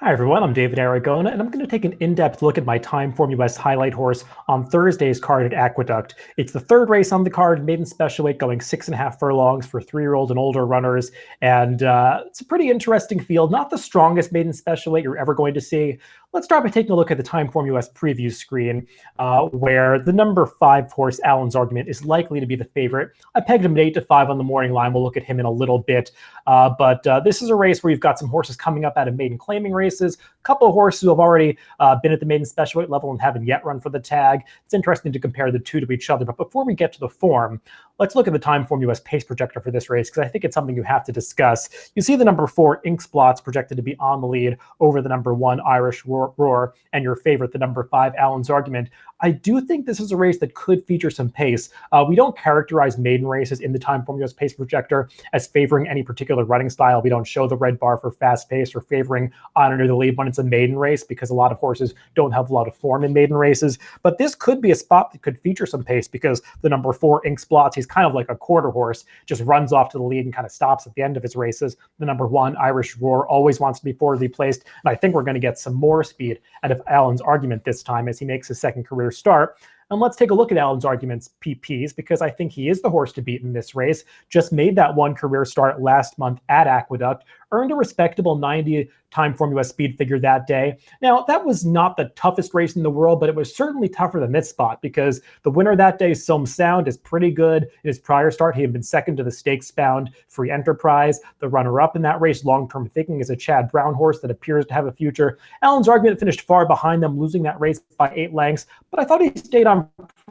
Hi everyone, I'm David Aragona, and I'm going to take an in-depth look at my TimeformUS Highlight Horse on Thursday's card at Aqueduct. It's the third race on the card, maiden special weight, going 6.5 furlongs for 3-year-old and older runners, and it's a pretty interesting field. Not the strongest maiden special weight you're ever going to see. Let's start by taking a look at the TimeformUS preview screen, where the number 5 horse, Allen's Argument, is likely to be the favorite. I pegged him at 8 to 5 on the morning line. We'll look at him in a little bit, but this is a race where you've got some horses coming up out of maiden claiming races. A couple of horses who have already been at the maiden special weight level and haven't yet run for the tag. It's interesting to compare the two to each other. But before we get to the form, let's look at the TimeformUS pace projector for this race, because I think it's something you have to discuss. You see the number 4 Inksblots projected to be on the lead over the number 1 Irish Roar and your favorite, the number 5 Allen's Argument. I do think this is a race that could feature some pace. We don't characterize maiden races in the TimeformUS pace projector as favoring any particular running style. We don't show the red bar for fast pace or favoring on or near the lead when it's a maiden race, because a lot of horses don't have a lot of form in maiden races. But this could be a spot that could feature some pace, because the number 4 Inksblots, he's kind of like a quarter horse, just runs off to the lead and kind of stops at the end of his races. The number 1 Irish Roar always wants to be forwardly placed, and I think we're going to get some more speed out of Allen's Argument this time as he makes his second career start. And let's take a look at Allen's Argument's PPs, because I think he is the horse to beat in this race. Just made that one career start last month at Aqueduct, earned a respectable 90 TimeformUS speed figure that day. Now, that was not the toughest race in the world, but it was certainly tougher than this spot, because the winner that day, Some Sound, is pretty good. In his prior start, he had been second to the stakes-bound Free Enterprise. The runner-up in that race, Long Term Thinking, is a Chad Brown horse that appears to have a future. Allen's Argument finished far behind them, losing that race by 8 lengths, but I thought he stayed on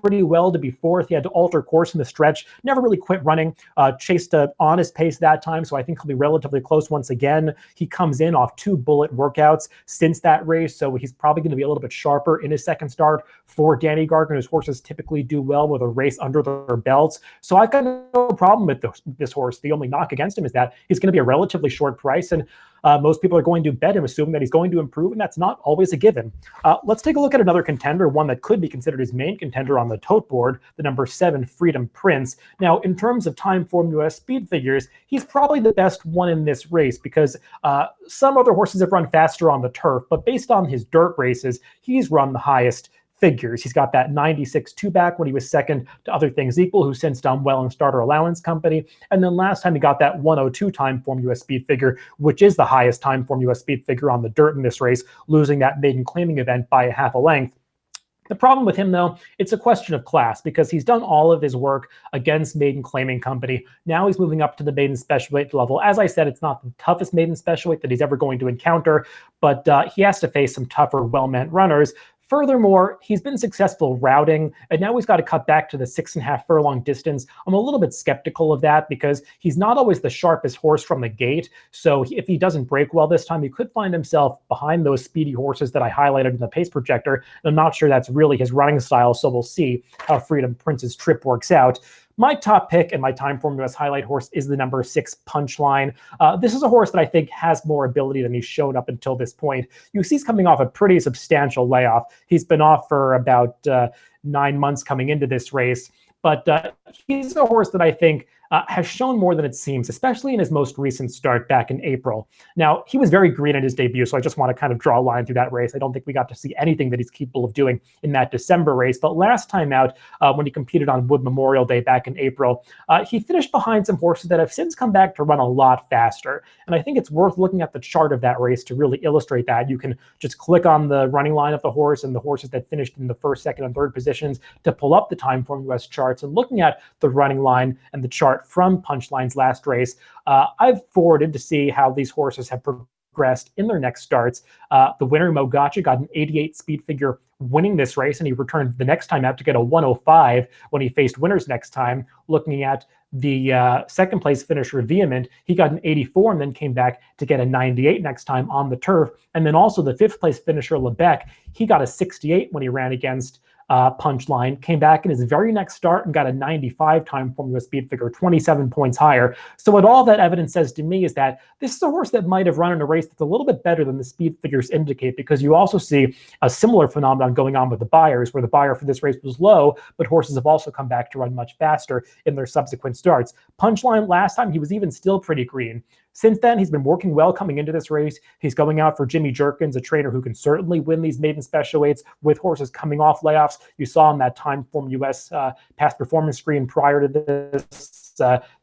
pretty well to be fourth. He had to alter course in the stretch, never really quit running, chased an honest pace that time, so I think he'll be relatively close once again. He comes in off 2 bullet workouts since that race, so he's probably going to be a little bit sharper in his second start for Danny Gardner, whose horses typically do well with a race under their belts. So I've got no problem with this horse. The only knock against him is that he's going to be a relatively short price, and most people are going to bet him, assuming that he's going to improve, and that's not always a given. Let's take a look at another contender, one that could be considered his main contender on the tote board, the number 7 Freedom Prince. Now, in terms of TimeformUS speed figures, he's probably the best one in this race, because some other horses have run faster on the turf, but based on his dirt races, he's run the highest figures. He's got that 96 two-back when he was second to Other Things Equal, who's since done well in Starter Allowance Company. And then last time he got that 102 TimeformUS speed figure, which is the highest TimeformUS speed figure on the dirt in this race, losing that maiden claiming event by a half a length. The problem with him, though, it's a question of class, because he's done all of his work against maiden claiming company. Now he's moving up to the maiden special weight level. As I said, it's not the toughest maiden special weight that he's ever going to encounter, but he has to face some tougher, well-meant runners. Furthermore, he's been successful routing, and now he's got to cut back to the 6.5 furlong distance. I'm a little bit skeptical of that, because he's not always the sharpest horse from the gate. So if he doesn't break well this time, he could find himself behind those speedy horses that I highlighted in the pace projector. And I'm not sure that's really his running style, so we'll see how Freedom Prince's trip works out. My top pick and my TimeformUS Highlight Horse is the number 6 Punchline. This is a horse that I think has more ability than he's shown up until this point. You see he's coming off a pretty substantial layoff. He's been off for about 9 months coming into this race, but he's a horse that I think has shown more than it seems, especially in his most recent start back in April. Now, he was very green in his debut, so I just want to kind of draw a line through that race. I don't think we got to see anything that he's capable of doing in that December race. But last time out, when he competed on Wood Memorial Day back in April, he finished behind some horses that have since come back to run a lot faster. And I think it's worth looking at the chart of that race to really illustrate that. You can just click on the running line of the horse and the horses that finished in the first, second, and third positions to pull up the TimeformUS charts. And looking at the running line and the chart from Punchline's last race, I've forwarded to see how these horses have progressed in their next starts. The winner, Mo Gotcha, got an 88 speed figure winning this race, and he returned the next time out to get a 105 when he faced winners next time. Looking at the second place finisher, Vehement, he got an 84 and then came back to get a 98 next time on the turf. And then also the 5th place finisher, Lebec, he got a 68 when he ran against Punchline, came back in his very next start and got a 95 TimeformUS speed figure, 27 points higher. So what all that evidence says to me is that this is a horse that might have run in a race that's a little bit better than the speed figures indicate, because you also see a similar phenomenon going on with the buyers, where the buyer for this race was low, but horses have also come back to run much faster in their subsequent starts. Punchline last time, he was even still pretty green. Since then, he's been working well coming into this race. He's going out for Jimmy Jerkins, a trainer who can certainly win these maiden special weights with horses coming off layoffs. You saw on that TimeformUS past performance screen prior to this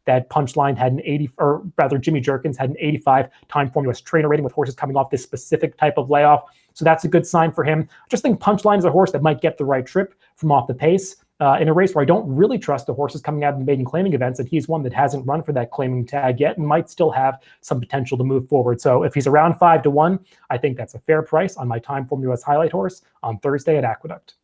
that Punchline had an 80, or rather Jimmy Jerkins had an 85 TimeformUS trainer rating with horses coming off this specific type of layoff. So that's a good sign for him. I just think Punchline is a horse that might get the right trip from off the pace. In a race where I don't really trust the horses coming out of the maiden claiming events, and he's one that hasn't run for that claiming tag yet and might still have some potential to move forward. So if he's around 5 to 1, I think that's a fair price on my TimeformUS Highlight Horse on Thursday at Aqueduct.